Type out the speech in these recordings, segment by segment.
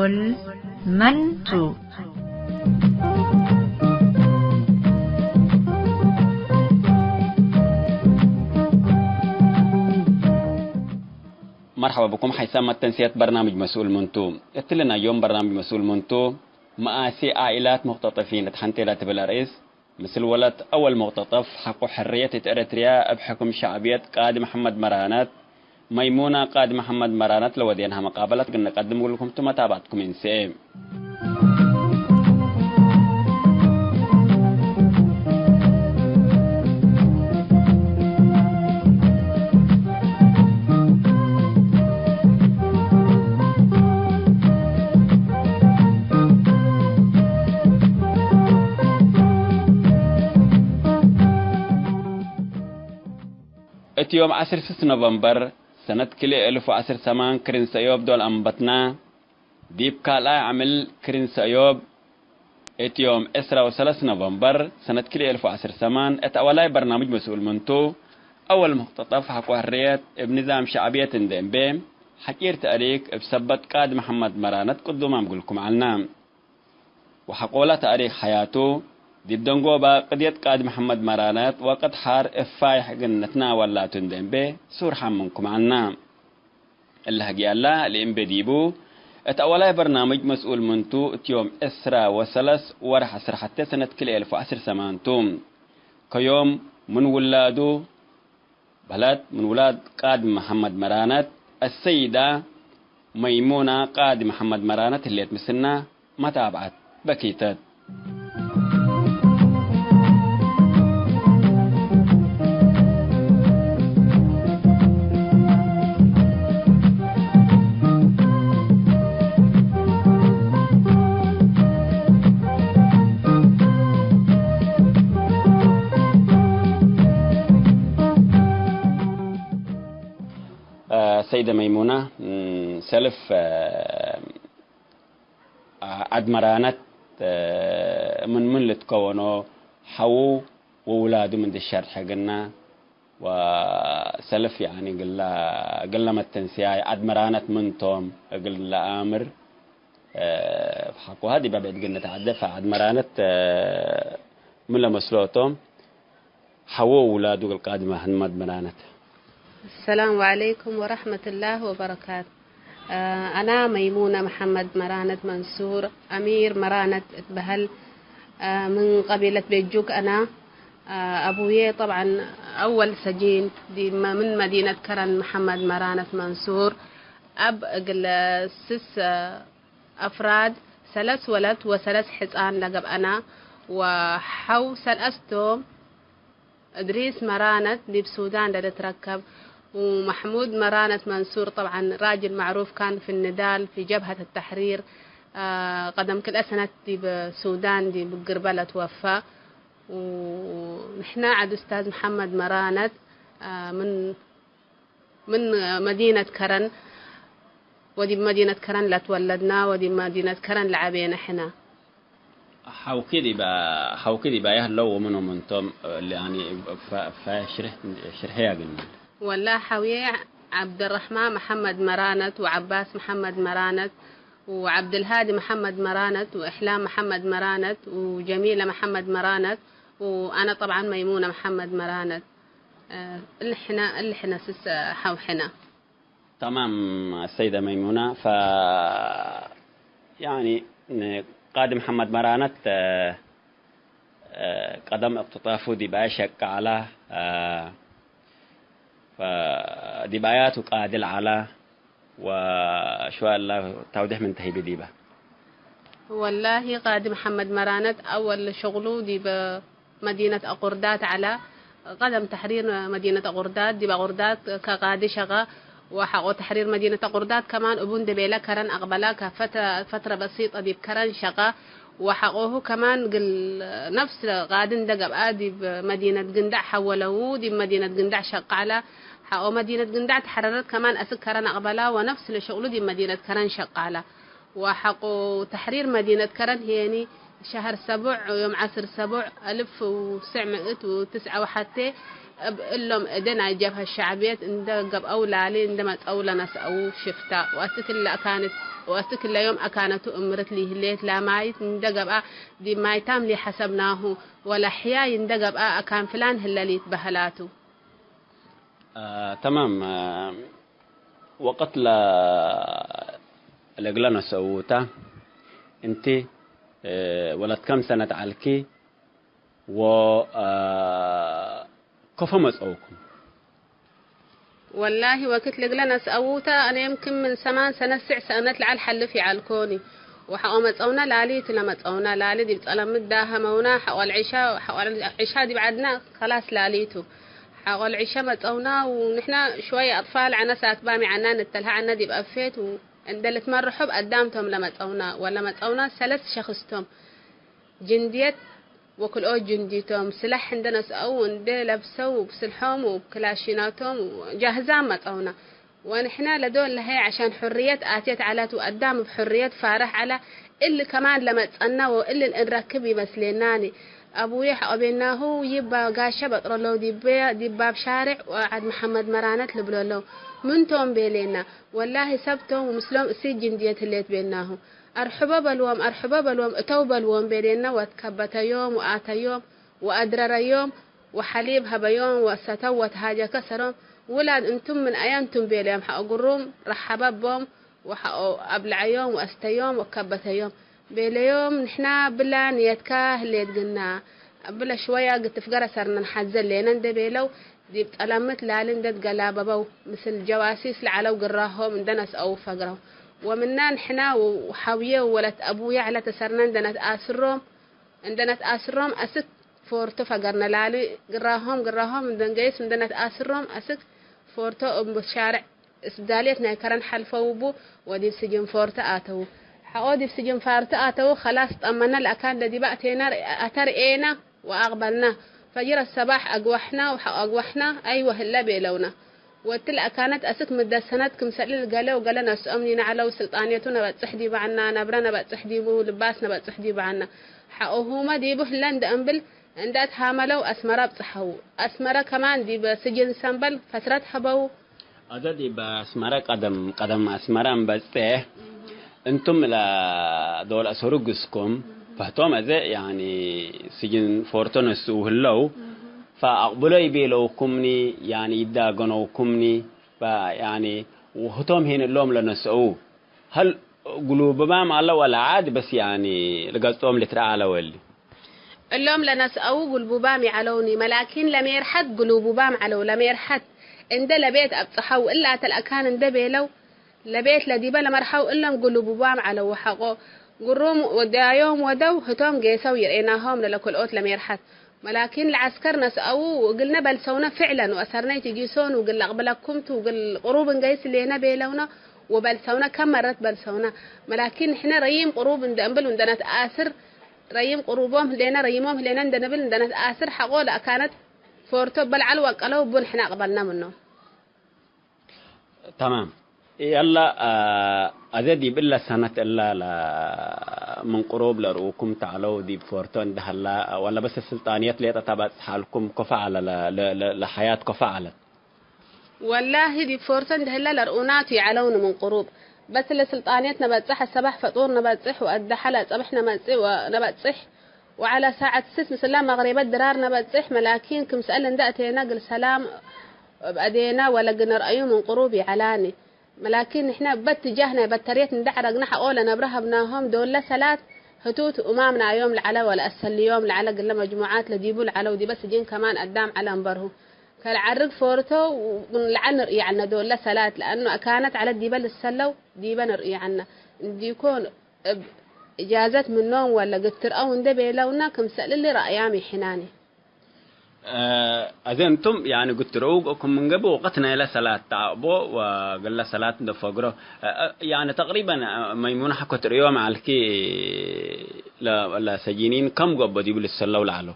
منتو. مرحبا بكم حيثما تنسية برنامج مسؤول منتو. يتلنا يوم برنامج مسؤول منتو مآسي عائلات مختطفين تحنتيلات بالرئيس مثل ولد أول مختطف حقو حرية إريتريا بحكم شعبية قائد محمد مرانات ميمونة قائد محمد مرانات لو دينها مقابلة قلنا نقدم لكم ثم تابعتكم إنسان. يوم 10 نوفمبر سنة كلي 1010 كرين سيوب دول أنبتنا ديب كالا عمل كرين سيوب يوم 3 نوفمبر سنة كلي 1010 أولاي برنامج مسؤول منتو أول مختطف حقو حرية بنظام شعبية تندم بهم حكير تاريخ بسبت قائد محمد مرانت قدو ما بقولكم عنام وحقولا تاريخ حياته ديب دنقوبا قضية قائد محمد مرانات وقد حار افايح قنتنا ولا تندم به سور حمنكم عنا اللي هقي الله اللي بديبو اتأولاي برنامج مسؤول منتو يوم 10 ورح أسر حتى سنة كل 1010 كيوم من ولادو بلد من ولاد قائد محمد مرانات السيدة ميمونة قائد محمد مرانات اللي تمسنا ما تابعت بكيتت سيدة ميمونة سلف عدمرانت من اللي تكونوا حو وولاده من دي الشرط حقنا وسلف يعني قلنا ما التنسياي عدمرانت من توم قلنا آمر حقو هذه بابعد قلنا تعدفها عدمرانت من لمسلوتهم حو وولاده القادمة محمد مرانت. السلام عليكم ورحمة الله وبركاته. أنا ميمونة محمد مرانة منصور أمير مرانة بهل من قبيلة بيجوك. أنا أبوي طبعا أول سجين دي من مدينة كرن محمد مرانة منصور. أب قل 6 أفراد 3 ولد و3 حصان لقب أنا وحو سلأستهم إدريس مرانة دي بسودان دا تركب ومحمود مرانة منصور طبعا راجل معروف كان في النضال في جبهة التحرير قدم كل سنة دي بسودان دي بقربلة توفى. ونحن عد أستاذ محمد مرانة من مدينة كرن ودي بمدينة كرن لا تولدنا ودي مدينة كرن لعبينا احنا. حوكدي بقى يهلو منهم انتم اللي يعني شرحيها قلنا والله حويه عبد الرحمن محمد مرانت وعباس محمد مرانت وعبد الهادي محمد مرانت وإحلام محمد مرانت وجميلة محمد مرانت وأنا طبعا ميمونة محمد مرانت اللي احنا سس حوحنا. تمام السيدة ميمونة. ف يعني قائد محمد مرانت قدم اقتطافه دي باشك على فدبايات قادل على وشو الله توضيح من تهيب ديبه. والله قائد محمد مرانت أول شغله دي بمدينة أقردات على قدم تحرير مدينة أقردات دي بأقردات كقادة شغا وحقو تحرير مدينة أقردات كمان أبون دبيلا كرن أقبلا كفترة بسيطة دي بكرن شغا وحقوه كمان قل نفس قادن دقب آدي بمدينة قندع حولوه دي بمدينة قندع شق على حقو مدينة قندع تحررت كمان أسكرن أقبلا ونفس الشغل دي مدينة كرن شق على وحقو تحرير مدينة كرن هيني شهر 7 يوم 10 7 1909 وحتى لهم إدنا الجبهة الشعبية ندقب أولى عليه عندما أولى ناس أو شفتا وأتك اللي يوم أكانت أمرت لي هليت لا مايت ندقب دي ماي تام لي حسبناه ولا حياة ندقب أكان فلان هلليت بهلاته. تمام. وقت لا لقلنا سووتا انت ولد كم سنة علكي و كيف مسؤولكم؟ والله وقت لقلنا سووتا أنا يمكن من 8 سنة 9 سنوات لعل حل في عالكوني وحقومت أونا لاليت لما تأونا لالي دي بتقلم مداها مونا حقول العشاء دي بعدنا خلاص لاليتو حقول العشاء متأونا ونحنا شوية أطفال عنا ساكبامي عنا نتلها عنا دي بقفيت وندلت مرة حب قدامتهم لما تأونا ولا متأونا 3 شخصتهم جنديت وكل جنديتهم سلاح عندنا سأون دي لبسوا بسلحهم وبكلاشيناتهم وجاهزان متأونا ونحنا لدول لهي عشان حرية آتيت على تقدام بحرية فارح على اللي كمان لما تسألنا واللي نركب يمثلناني أبويا أبيناه يبقى قاشة بطرلو ديباب شارع وعد محمد مرانت لبلولو منتم بيلينا والله سبتهم ومسلم سجن ديت اللي بيناه أرحبا بالوم توبا الوم بيلينا وتكبت يوم وآت يوم وأدرر يوم وحليب هبا يوم وستوت هاجا كسرهم ولاد انتم من ايامتم بيليهم حقروم رحبا بهم وأبلع يوم وأستيوم وكبت يوم بيليوم نحنا بلا نيتكاه اللي تقلنا بلا شوية قلت فقرة صرنا نحزل لينا ندي بيلو دي بتألمت لالين دد قلابة بو مثل جواسيس لعلو قراهم ندنس أو فقرهم ومنا نحنا وحاوية ولت أبويا على تسرنا ندنا تأسرهم أسك فورتو فقرنا لالي قراهم ندن قيس ندنا تأسرهم أسك فورتو أم بالشارع اسبداليتنا كرن حلفوبو ودي بسجن فورتو آتو حقودي بسجن فورتو آتو خلاص طمنا الأكاد الذي بأتينا أترئينا وأقبلنا فجر الصباح أقوحنا أيوه هلا بيلونا وتلقى كانت أسك مدة سنة كم سأل قالوا قالنا سأمنينا على سلطانيتنا بتسحدي بعنا نبرنا بتسحدي بو لباسنا بتسحدي بعنا حقوهما دي بهلند أنبل عندها هاملوا أسمرة بصحو أسمرة كمان دي بسجن سنبل فترتها بو هذا دي بأسمرة قدم أسمرة بس أنتم لا دول أسرقسكم فهتوم أذا يعني سجن فورتونس وهلو فأقبلوا يبيلوا كمني يعني يداقنوا كمني فيعني وهتوم هنا اللوم لنسأوه هل قلوب بام الله ولا عاد بس يعني لقصتهم لترى على ولي اللوم لنسأوه قلوب بامي علوني ملاكين لم يرحد قلوب بام علو لم يرحد عند لبيت أبصحو إلا تلأكان عند بيلو لبيت لديبا لمرحو إلا قلوب بام علو وحقو قروم ودايوم ودو هتوم قيسو يرئيناهم للكل أوت لم يرحد ولكن العسكر نسأوه وقلنا بلسونا فعلا وأسرنا تجيسون وقل أقبلكمت وقل قروب قيس اللي هنا بيلونا وبلسونا كم مرات بلسونا ولكن إحنا ريم قروب ندنبل وندنا تآثر ريم قروبهم لنا ريمهم لنا ندنبل ندنا تآثر حقول كانت فورتو بالعلوة قالوا بون إحنا قبلنا منه. تمام. يلا أزدي بالله سنة إلا لا من قروب لرؤوكم تعالوا دي بفورتون ده هلا ولا بس السلطانيات اللي تتبع حالكم كفعل لحياة كفعلت والله دي بفورتون ده هلا لرؤونات يعلون من قروب بس السلطانيات نبتصح الصباح فطور نبتصح وأدى حلا صبحنا نبتصح وعلى ساعة 6 مثلا مغرب الدرار نبتصح ملاكين كم سألن دأتينا قل سلام بأدينا ولا قنر أيو من قروبي علاني ملاكين إحنا باتجاهنا بطريقة ندحرق نحا أولا نبرهبناهم دولة سلات هتوت أمامنا يوم العلا ولا أسل يوم العلا قلنا مجموعات لديبوا العلا ودي بس جين كمان قدام على مبرهم كالعرق فورتو ونلعن نرئي عنا دولة سلات لأنه كانت على الديبة للسلو ديبة نرئي عنا دي يكون إجازة من نوم ولا قتر أو ندبي لونا كم سأل اللي رأيامي حناني أنتم يعني قلت روقكم من قبل وقتنا إلى صلاة تعبوا وقال صلاة دفقرة يعني تقريبا ميمونة حكت اليوم على كي لا سجينين كم قبل يقول السلة والعلو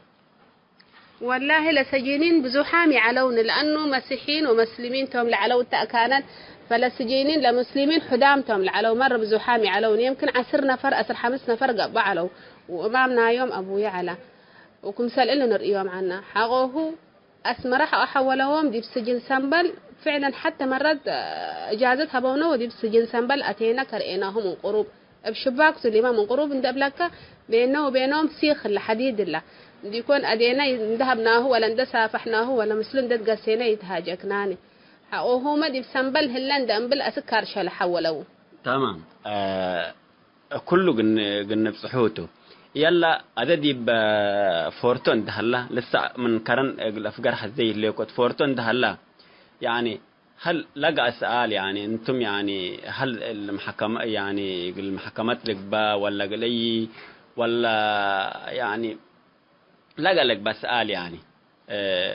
والله لسجينين بزحامي علون لأنه مسيحيين ومسلمين توم لعلو كانت فلسجينين لمسلمين حدامتهم لعلو مرة بزحامي علون يمكن 10 نفر 5 نفر قبل علو وأمامنا يوم أبويا على وكم سأل إنه نرئيهم عنا حقوه أسمرة أحولهم دي بسجن سنبل فعلا. حتى مرات إجازتها بونا ودي بسجن سنبل أتينا كرئناهم من قروب بشباك سليمان من قروب ندبلك بينه وبينهم سيخ الحديد الله دي يكون أدينا ذهبناه ولا ندسافحناه ولا مسلم دد قسينا يتهاجكناني وهما دي بسنبل هلان دنبل أسكار شال حولوا. تمام. كله قن بصحوته يلا أدي بفورتون ده هلا لسه من كرن الأفكار حزي اللي قد فورتون ده هلا يعني هل لقى سؤال يعني أنتم يعني هل المحكمة يعني المحكمات لك ولا قلي ولا يعني لقى لك بسأل يعني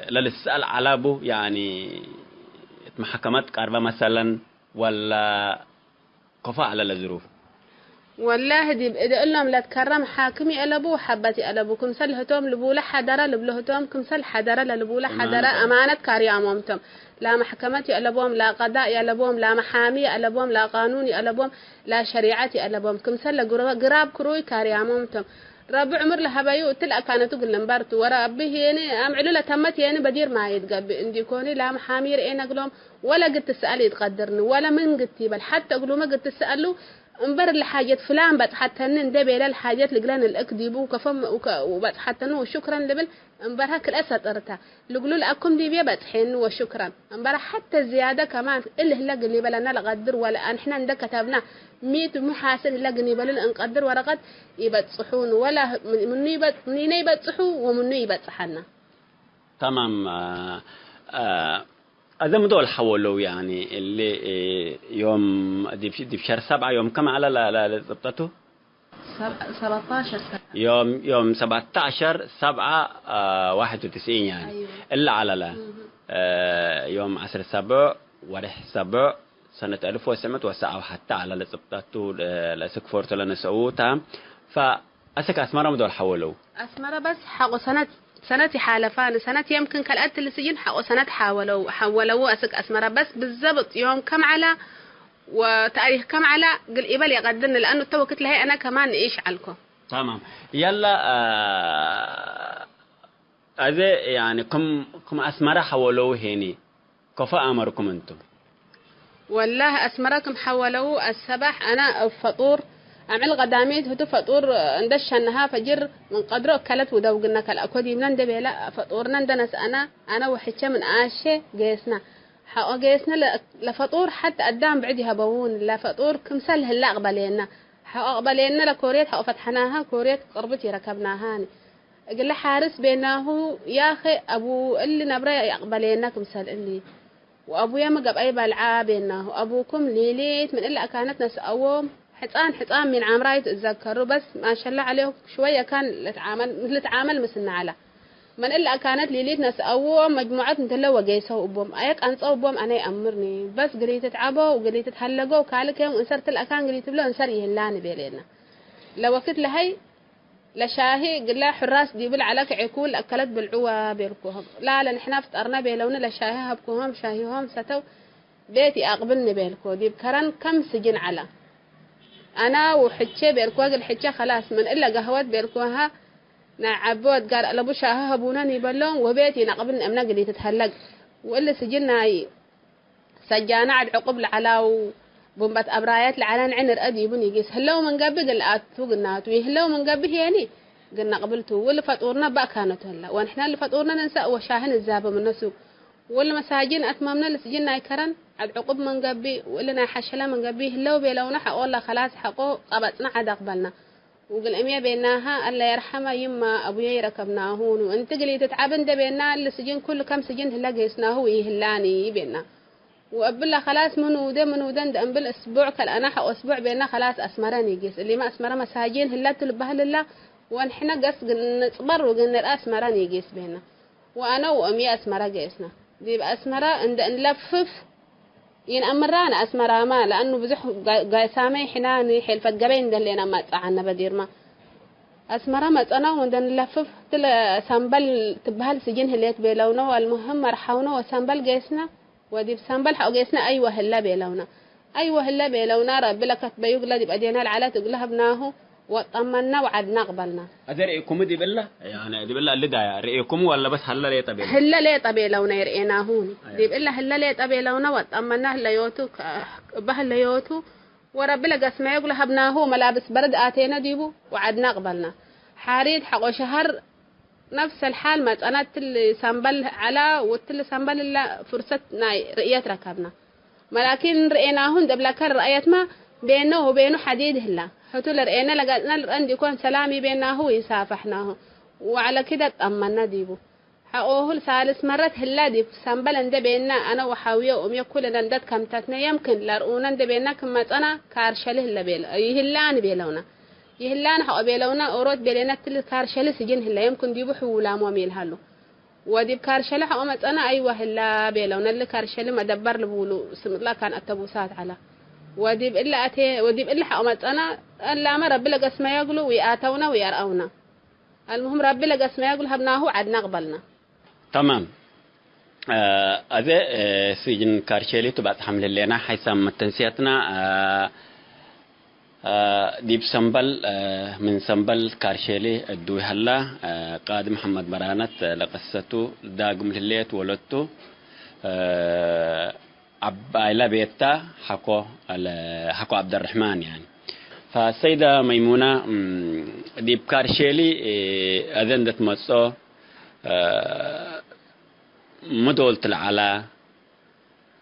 للسؤال على أبو يعني محكمات قربة مثلا ولا قفا على الظروف. والله دي بقول لهم لا تكرم حاكمي ألبو حبتي ألبو كمسل هتوم لبوله حدرة لبلهتوم كمسل حدرة لبوله حدرة أمانة كاريا أمامتهم لا محكمتي ألبوهم لا قضاء ألبوهم لا محامي ألبوهم لا قانوني ألبوهم لا شريعتي ألبوهم كمسل قراب كروي كاريا أمامتهم ربع عمر لها بيو تلقى كانت تقول لمبرتو ورا به يعني أمعلو لا تمت يعني بدير ما يتقب عندي كوني لا محامي رأينا قلهم ولا قد تسألي يتقدرني ولا من قد بل حتى قلوا ما قد تسألوا انبر الحاجات فلان بس حتى ندبي للحاجات لقلان الأكديبو وكفم وبس حتى نو شكرا لبل انبر هك الأسد أرتا لقلوا لأكم دي بيبت حين وشكرا انبر حتى الزيادة كمان اللي لقني بلنا لقدر ولا احنا ندك كتبنا 100 محاسن لقني بلنا نقدر ورقد يبت صحون ولا من يبت صحو ومن يبت صحنا. تمام. هذا مدول حولوا يعني اللي يوم دي بشهر 7 يوم كم على لا ضبطته 17 سنة يوم 17/7/91 يعني أيوة. إلا على لا يوم 10 7 ورح 7 سنة 1909 وحتى على ضبطته لسكفورت لنا سعوتها فأسك أسمرة مدول حولوا أسمرة بس حق سنة حالفان سنة يمكن كالأت اللي سجن حق سنة حولوا أسك أسمرة بس بالضبط يوم كم على وتاريخ كم على قل إبل يقدرنا لأنه توقت لهي أنا كمان إيش علكم. تمام. يلا هذا يعني كم أسمرة حولوا هني كفا أمركم أنتم. والله أسمركم حولوا السبح أنا فطور عمل غداميت هدو فطور ندشنها فجر من قدره كلت ودوقنا كالأكودي من دبي لا فطورنا ندنس أنا وحشة من آشة جيسنا حق جيسنا لفطور حتى قدام بعدها بوون لا فطور كمسل هلا قبلينا حق قبلينا لكوريت حق فتحناها كوريت قربتي ركبناها قال حارس بينه يا أخي أبو اللي نبرة يقبلينا كمسل اللي وأبويا ما قب أي بلعة بينه وأبوكم ليليت من إلا كانت نسأوهم حطان من عمراي تتذكروا بس ما شاء الله عليه شوية كان لتعامل مثلنا على من إلا كانت ليليت نسأوهم مجموعة متلوة جيسوا أبوهم أيك أنصوا أبوهم أنا يأمرني بس قريت تعبوا وقريت تهلقوا وكالك يوم انسرت الأكان قريت بلو انسر يهلاني بيلينا لو وقت لهي لشاهي قل لا حراس دي بالعلاك عكول أكلت بالعوا بيركوهم لا نحنا فتقرنا بيلونا لشاهيها بكوهم شاهيهم ستو بيتي أقبلني بيلكو دي بكرن كم سجن على أنا وحجة بيركوها الحجة خلاص من إلا قهوات بيركوها نعبود قال ألبو شاهها بوناني بلون وبيتي نقبلنا أمنا قلي تتهلق وإلا سجلنا سجانا عد عقب العلاو بومبات أبرايات لعلان عنر أدي بني قيس هلو من قبل قل آتو قلنا توي هلو من قبل يعني قلنا قبلتو واللي فطورنا بقى كانت هلا ونحنا اللي فطورنا ننسى وشاهن الزابة من نسوق واللي مساجين أتمامنا اللي سجلنا يكرن عد عقب من قبل وإلنا حشلا من قبل هلو بيلونا حق والله خلاص حقو قبطنا عد أقبلنا وقل أمية بيناها الله يرحمها يما أبويا يركبناهون وانت قلي تتعبن ده بينا اللي سجين كل كم سجين هلا قيسناه ويهلاني بينا وقبل خلاص منو دن ده قبل أسبوع كالأنا حق أسبوع بينا خلاص أسمراني قيس اللي ما أسمره مساجين هلا تلبها لله ونحنا قص نصبر وقلنا أسمراني قيس بينا وأنا وأمي أسمرة قيسنا دي بأسمرة عند نلفف أمرانا أسمرة ما لأنه بزح قيسامي حناني حلفة قبين ده اللي أنا ما تعنا بدير ما أسمرة ما أنا وندن نلفف تلا سامبل تبهال سجين هليت بيلونا والمهم رحونا وسامبل قيسنا ودي بسامبل حق قيسنا أيوة هلا بيلونا رب لك بيقول دي بدينا العلا تقول لها ابناه وطمنا وعدنا قبلنا. هذا رأيكم دي بالله يعني دي بالله اللي ده رأيكم ولا بس هلا ليه طبيعي؟ هلا ليه طبيعي لو نيرئنا هون دي بالله هلا ليه طبيعي لو وطمنا هلا يوتو بهلا يوتو ورب لقى اسمه يقول هبناه ملابس برد آتينا ديبو وعدنا قبلنا حاريد حقو شهر نفس الحال ما أنا تل سنبل على وتل سنبل إلا فرصة ناي رئيات ركبنا ولكن رأيناهن دبل كر رأيت ما بينه وبينه حديد هلا هتقول رأينا لقينا الرند يكون سلامي بينه ويسافحناه وعلى كده تأمنا ديبو حقوه ثالث مرة هلا ديب سنبل عند بيننا أنا وحاوية وأمي كلنا ندت كم تتنا يمكن لرؤونا عند بيننا كم أنا كارشله هلا بيل يهلان بيلونا يهلان حق بيلونا أورد بيلنا تل كارشله سجن هلا يمكن ديبو حولا موميل هلو وديب كارشله حق أنا أيوة هلا بيلونا اللي كارشله ما دبر لبولو سم الله كان التبوسات على وديب إلا أتي وديب إلا حق أنا ألا ما رب لقى اسمه يقولوا ويأتونا ويرأونا المهم رب لقى اسمه يقول هبناه عدنا قبلنا تمام هذا سجن كارشيلي تبعت حمل لنا حيث تنسيتنا ديب سنبل من سنبل كارشيلي الدوي هلا قادم محمد برانت لقصته داقم لليت ولدته عبايلا بيتا حكو عبد الرحمن يعني فالسيدة ميمونة ديب كارشيلي أذن دت مصو مدولت العلا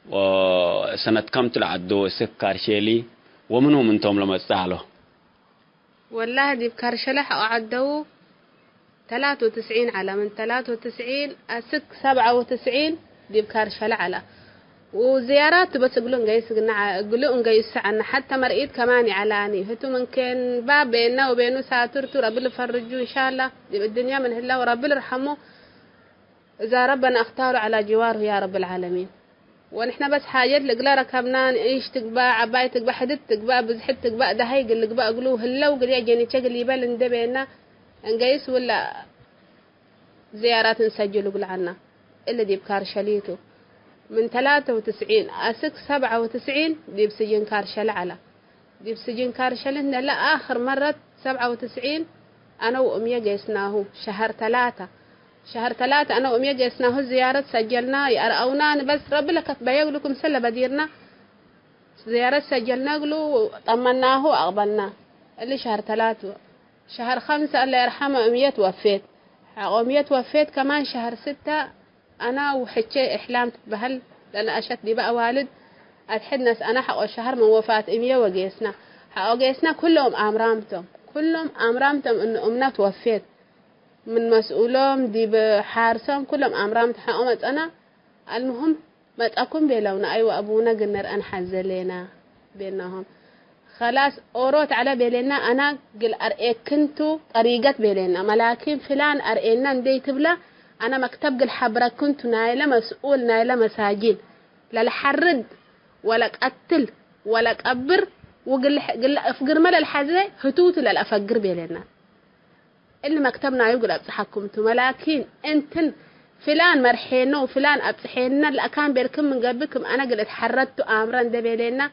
وسنة كم تلعدو سكر شيلي ومنو من توم لما استعلو والله دي بكرشلة أعدو 93 على من 93 أسك 97 دي بكرشلة على وزيارات بس يقولون جيس عنا حتى مرئيت كمان علاني هتو من كان باب بيننا وبينه ساترتو رب الفرجو إن شاء الله دي الدنيا من هلا ورب الرحمه إذا ربنا اختاره على جواره يا رب العالمين ونحن بس حاجات لقلا ركبنا إيش تقبع عباية تقبع حدد تقبع بزحت تقبع ده هاي قل قبع قلوه هلا وقل يجيني تقل يبال ندبينا نقيس ولا زيارات نسجل وقل عنا إلا دي بكار شليته من 93 أسك 97 دي بسجن كارشل على دي بسجن كارشل لا آخر مرة 97 أنا وأمي جيسناه شهر 3 أنا وأمي جيسناه زيارة سجلنا يرأونا بس رب لك بيقولكم سلا بديرنا زيارة سجلنا قلوا طمناه وأقبلنا اللي شهر 3 شهر 5 الله يرحمه أمي توفيت أمي توفيت كمان شهر 6 أنا وحكي إحلام بهل لأن أشت دي بقى والد أتحد ناس أنا حق شهر من وفاة أمي وجيسنا حق جيسنا كلهم أمرامتهم إن أمنا توفيت من مسؤولهم دي بحارسهم كلهم أمرامت حقومت أنا المهم ما تأكون بيلونا أيوة أبونا قلنا أن حزلينا بينهم خلاص أوروت على بيلنا أنا قل أرئيك كنتو طريقة بيلنا ملاكين فلان أرئينا ندي تبلا أنا مكتب قل حبرك كنتو نايلة مسؤول نايلة مساجين لا لحرد ولا قتل ولا قبر وقل أفقر ملا الحزة هتوت لا أفقر بيلنا اللي مكتبنا يقول أبصحكمتو ملاكين أنتن فلان مرحينو وفلان أبصحينا اللي أكان بيركم من قلبكم أنا قل اتحردتو آمران دبيلنا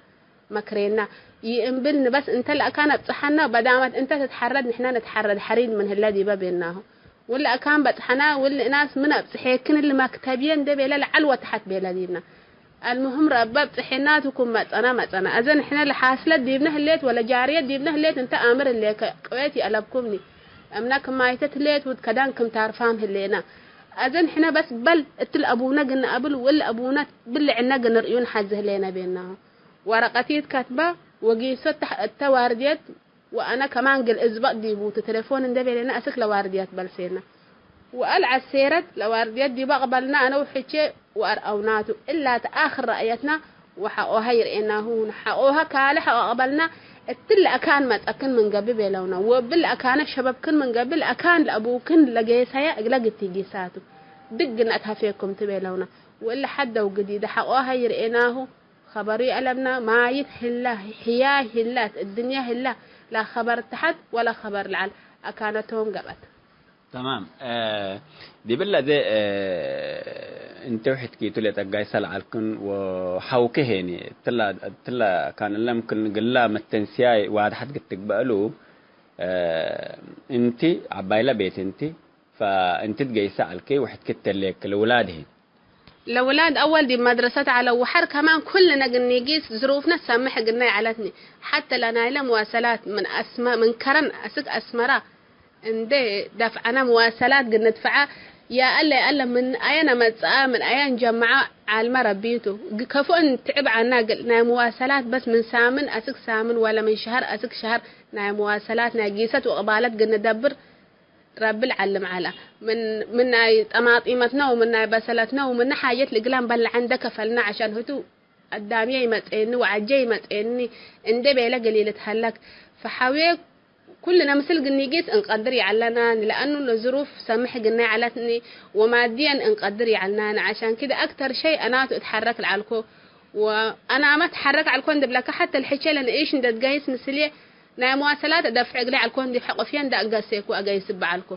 مكرينا ينبلن بس انت اللي أكان أبصحنا بدامت انت تتحرد نحنا نتحرد حريد من هالذي بابيناه ولا أكان بصحنا ولا ناس من أبصحيكن اللي مكتبين دبيلا لعلوة تحت بيلادينا المهم رباب صحيناتكم متنا أذن إحنا اللي حاصلة ديبنا هليت ولا جارية ديبنا هليت انت آمر اللي قويتي ألبكمني أمناكم ما يتتليت ودكدانكم تعرفام هلينا أذن إحنا بس بل اتل أبونا قلنا قبل ولا أبونا باللي عنا قلنا رأيون حزه لينا بيننا ورقتيت كاتبة وقيست التوارديات وأنا كمان قل إزبق ديبو تليفون اندبي لنا أسك لوارديات بلسينا وقال عالسيرت لوارديات دي بقبلنا أنا وحكي وأرأوناتو إلا تآخر رأيتنا وحقوها يرئيناهون حقوها كالي حقو قبلنا التل أكان ما تأكن من قبل بيلونا وبال أكان الشباب كن من قبل أكان لأبو كن لقيسها لقيتي قيساتو دقنا أتهفيكم تبيلونا وإلا حد وقديد حقوها يرئيناهو خبري ألمنا ما يتهلا حياه هلا الدنيا هلا لا خبر تحت ولا خبر العل أكانتهم قبت تمام دي بالله ده انت وحد كيتو لي تقايسل علكن وحوكه يعني تلا كان لم كن قلا متنسياي واحد حد قد تقبلوا انت عبايلة بيت انت فانت تجيسة عليكي وحد كتر لك لأولادهن الأولاد أول دي مدرسة على وحر كمان كلنا قنيجيس ظروفنا سامح قلنا علتني حتى لنا إلى مواصلات من أسماء من كرن أسك أسمرة عندي دفعنا مواصلات قلنا ندفعها يا ألا من أين متساء من أين جمعة على المربيته كفو أن تعب عنا قلنا مواصلات بس من سامن أسك سامن ولا من شهر أسك شهر نا مواصلات ناقيسة وقبالات قلنا ندبر رب العلم على من طماطمتنا ومن بسلتنا ومن حاجات القلام بل عندك فلنا عشان هتو قدامي متئني وعجي متئني اندي بيلا قليلة هلك فحاوي كلنا مثل قنيقيس انقدر يعلنا لأنه الظروف سامح قلنا علتني وماديا انقدر يعلنا عشان كده أكتر شيء أنا أتحرك العالكو وأنا ما أتحرك على الكون دبلك حتى الحكي لأن إيش ندت جايس مثلي نا مواصلات دفع قلي على الكون دي حق فين دا أقاسيك وأقايس بعلكو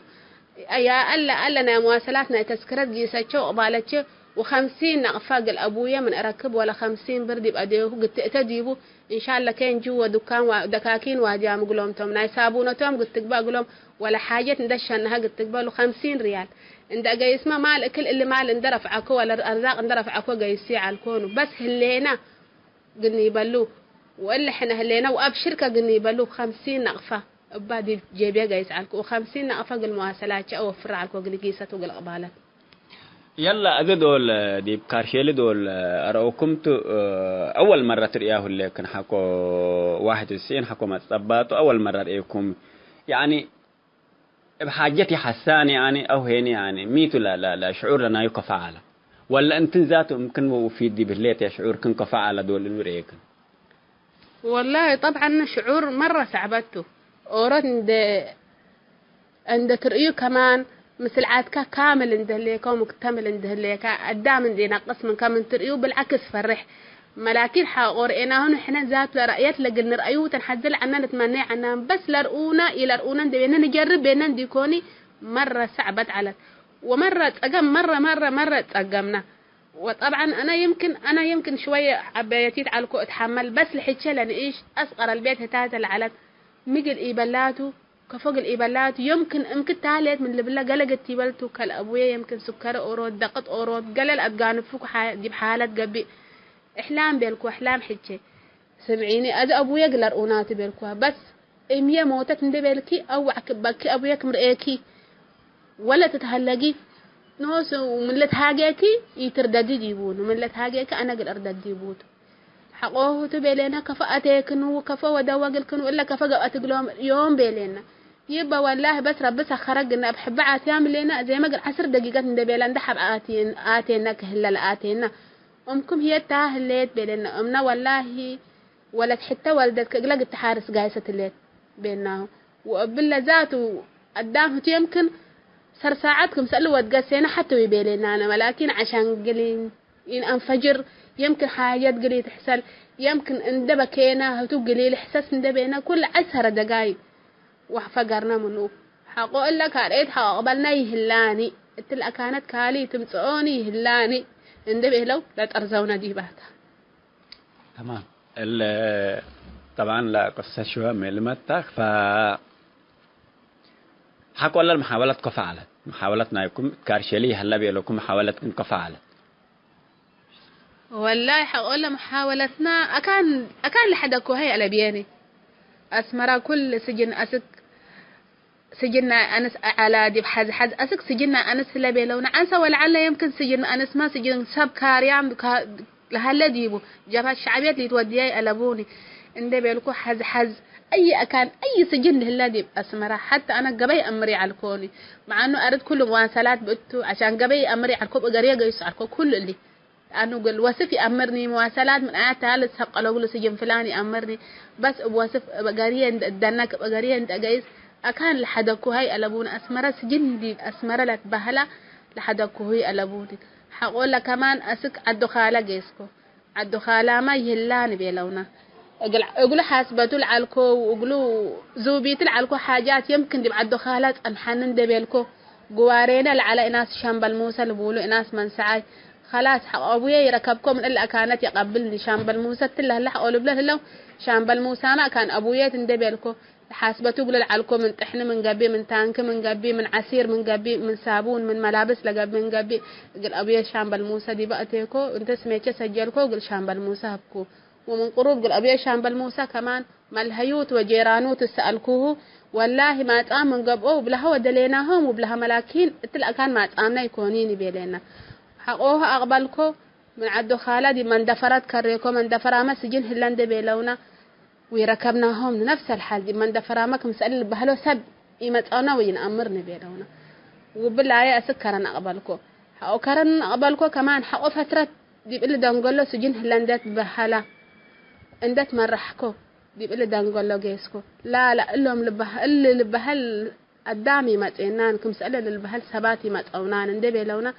يا ألا نا مواصلاتنا تذكرت جيساتشو وقبالتشو و50 نقفاق الأبوية من أركب ولا 50 بردي بأديه قد تأتديبو إن شاء الله كان جوا دكان ودكاكين واجام قلهم توم ناي صابونتهم قد تقبا قلهم ولا حاجة ندشنها قد تقبا له 50 ريال عند أقايس ما مال كل اللي مال اندرف عكو ولا الأرزاق اندرف عكو قايسي على الكون بس هلينا قلني يبلو وإلا حنا هلينا وأبشركة قلني يبلو 50 نقفة بعد جيبيا قايس على 50 نقفة قل مواصلات أو فرع على قل قيسة وقل قبالة يلا أذا دول دي بكارشيل دول أراكم أول مرة ترياه اللي كان حكوا 91 حكوا ما تصباتوا أول مرة رأيكم يعني بحاجتي حسان يعني أو هين يعني ميتوا لا شعور لنا يكفعله ولا أنت ذاته ممكن وفيد دي بالليت يا شعور كن كفعله دول الوريكن والله طبعا شعور مرة صعبته أورد عند ترأيه كمان مثل عادك كامل اندهليك ومكتمل اندهليك قدام عندنا قسم كامل ترأيه بالعكس فرح ملاكين حقورئنا هون إحنا ذات لرأيات لقلنا رأيه تنحزل عنا نتمنى عنا بس لرؤونا إلى رؤونا بينا نجرب بينا نديكوني مرة صعبت على ومرة تقم مرة تقمنا وطبعا أنا يمكن شوية عبايتيت على الكو أتحمل بس لحتى لأن إيش أصغر البيت هتاتا العلت مجل إيبالاته كفوق الإيبالات يمكن تاليت من اللي بالله قلقت تيبلتو كالأبوية يمكن سكر أورود دقت أورود قلل أتقان فوق دي بحالة قبي إحلام بيلكو إحلام حجي سمعيني أذا أبويا قلر أوناتي بيلكوها بس إمية موتت ندي بيلكي أو عكبكي أبويا كمرئيكي ولا تتهلقي نوس ومن اللي تهاجيكي يترددي ديبون ومن اللي تهاجيكي أنا قل أردد ديبوت حقوه تبيلنا كفأتيكن وكفا ودواقلكن وإلا كفا قواتقلهم يوم بيلنا يبا والله بس رب سخرجنا بحب عاتيام لنا زي ما قل 10 دقيقات ندبيلنا دحب آتينا كهلا آتينا أمكم هي تاهلت بيلنا أمنا والله ولد حتى والدتك قلقت تحارس قايسة الليل بيننا وبالله ذاته قدامه يمكن صار ساعاتكم سألوا وتقسينا حتى يبيلنا أنا ولكن عشان قلين إن أنفجر يمكن حاجات قليل تحصل يمكن اندبكينا هتوقلي الإحساس ندبينا كل 10 دقايق وفقرنا منه حقول لك هريت حقبلنا يهلاني التلقى كانت كالي تمسعوني يهلاني اندبه لو لا ترزونا دي بعدها تمام طبعا لا قصة شوية ملمتك حقول المحاولة كفعلت محاولتنا يكون كارشلي هلا بيلكم محاولة كفعلت والله حقول محاولتنا أكان لحدكو هي الأبياني أسمرا كل سجن أسك سجننا أنس على دي بحز أسك سجننا أنس لبي لو نعنسى ولعل يمكن سجن أنس ما سجن سب كاريام لهلا ديبو جبهة الشعبيات اللي توديي ألبوني إن بيلكو حز أي أكان أي سجن هلا ديب أسمرا حتى أنا قبي أمري على الكوني مع إنه أرد كل مواصلات بقتو عشان قبي أمري على الكوب قريه قيس على الكوب كل اللي أنا قل وصفي أمرني مواصلات من آيات ثالث حق لو سجن فلاني أمرني بس بوصف بقريه دنك بقريه أنت جايز أكان لحدكو هاي ألبون أسمرا سجن دي أسمرا لك بهلا لحدكو هاي ألبوني حقول لك كمان أسك الدخالة جيسكو الدخالة ما يهلاني بيلونا أقول حاسبتو العالكو وأقولوا زوبيت العالكو حاجات يمكن دي بعد دخالات أنحنن دبيلكو قوارينا على ناس شامبل موسى لبولو ناس من سعي خلاص أبويا يركبكم من إلا كانت يقبلني شامبل موسى تله لا أقول له شامبل موسى ما كان أبويا تندبلكو حاسبته قل العلكم من طحن من قبي من تانك من قبي من عسير من قبي من صابون من ملابس لقبي من قبي قل أبي شامبل موسى دي بقتيكو انت سميتش سجلكو قل شامبل موسى هبكو ومن قروب قل أبي شامبل موسى كمان ملهيوت وجيرانوت سألكوه والله ما تقام من قبقو وبلها ودليناهم وبلها ملاكين تلقى كان ما تقامنا يكونيني بيلينا حقوها أقبلكو من عدو خالدي من دفرات كريكو من دفرا ما سجن هلاند بيلونا ويركبناهم نفس الحال دي من دفرا ما كمسألة بهلو سب يمتقنا وينأمرني بيلونا وبالله أسكرن أقبلكو حقو كرن أقبلكو كمان حقو فترة دي بقل دانقولو سجن هلاندات بحالا اندات مرحكو دي بقل دانقولو جيسكو لا اللهم اللي لبهل قدامي متقنان كمسألة للبهل سباتي متقونان اندي بيلونا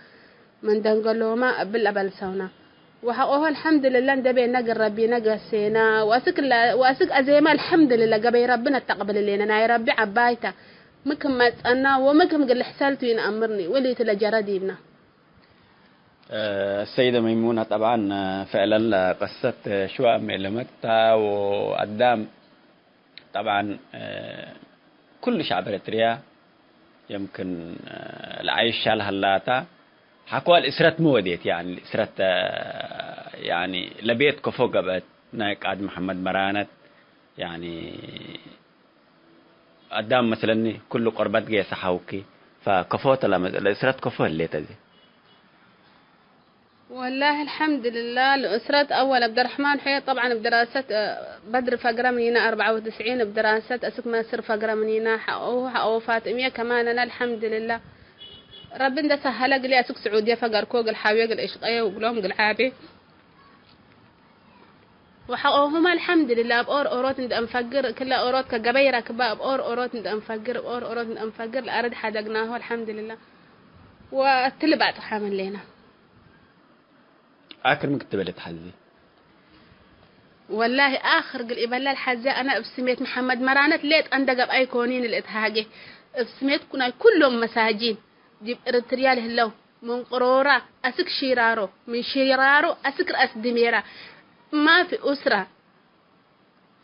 من دنقلو ما بالأبل سونا وحقوها الحمد لله ندبي نقر ربي نقسينا واسك أزيما الحمد لله قبي ربنا تقبل لنا يا ربي عبايته مكم ما تسألنا ومكم قل حسالته ينأمرني ولي تلجردي بنا. السيدة ميمونة طبعا فعلا قصة شوى ملمتها وقدام طبعا كل شعب إريتريا يمكن العيش شالها اللاتا حكوا الإسرة موديت يعني الإسرة يعني لبيت كفو قبت نايك عاد محمد مرانت يعني قدام مثلا كل قربات جاي صحوكي فكفوت الإسرة كفو اللي تزي والله الحمد لله الأسرة أول عبد الرحمن حياة طبعا بدراسة بدر فقرة منينا 94 بدراسة أسك ماسر فقرة منينا حقوه فاطمية كمان أنا الحمد لله ربنا سهل لي أسك سعودية فقر كوق الحاوية قل إشقية وقلهم قل عابي وحقوهما الحمد لله بأور أوروت ند أنفجر كل أوروت كجبيرة كباب أوروت ند أنفجر أوروت ند أنفجر الأرض حدقناه الحمد لله والتلبات حامل لنا آخر من كتب الحزي والله آخر قل إبلا الحزي أنا بسميت محمد مرانت ليت أندق بأي كونين الإتهاجي بسميت كنا كلهم مساجين دي إرتريال هلو من قرورة أسك شيرارو من شيرارو أسك رأس دميرة ما في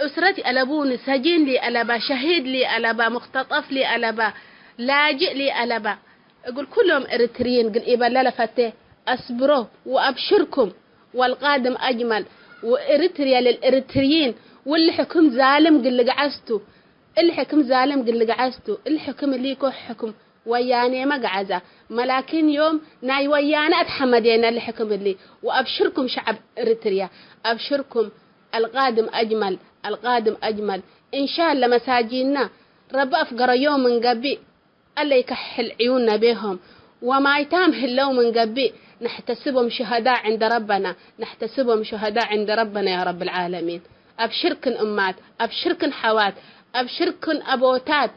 أسرتي ألبون سجين لي ألبا شهيد لي ألبا مختطف لي ألبا لاجئ لي ألبا أقول كلهم إرتريين قل إبلا لفتة أصبروا وأبشركم والقادم أجمل وإرتريا للإرتريين والحكم ظالم قل قعستوا الحكم ظالم قل قعستوا الحكم ليكو حكم وياني ما قعزة ملاكين يوم ناي ويانا أتحمدين الحكم اللي وأبشركم شعب إرتريا أبشركم القادم أجمل القادم أجمل إن شاء الله مساجينا رب أفقر يوم من قبي ألا يكحل عيوننا بهم وما يتام هلو من قبي نحتسبهم شهداء عند ربنا نحتسبهم شهداء عند ربنا يا رب العالمين أبشركن أمات أبشركن حوات أبشركن أبوتات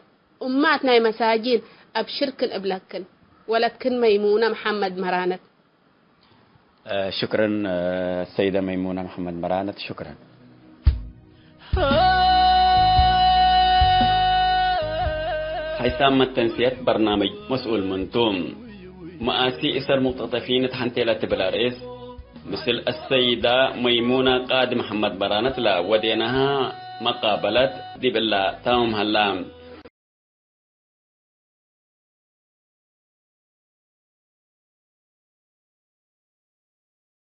أماتنا يا مساجين أبشركن أبلكن ولكن ميمونة محمد مرانت شكرا السيدة ميمونة محمد مرانت شكرا حيثام التنسيات برنامج مسؤول منتوم مآسي إسر مقتطفين تحنتيلة بلاريس مثل السيدة ميمونة قاد محمد برانت لا ودينها مقابلة دي بالله تاهم هلام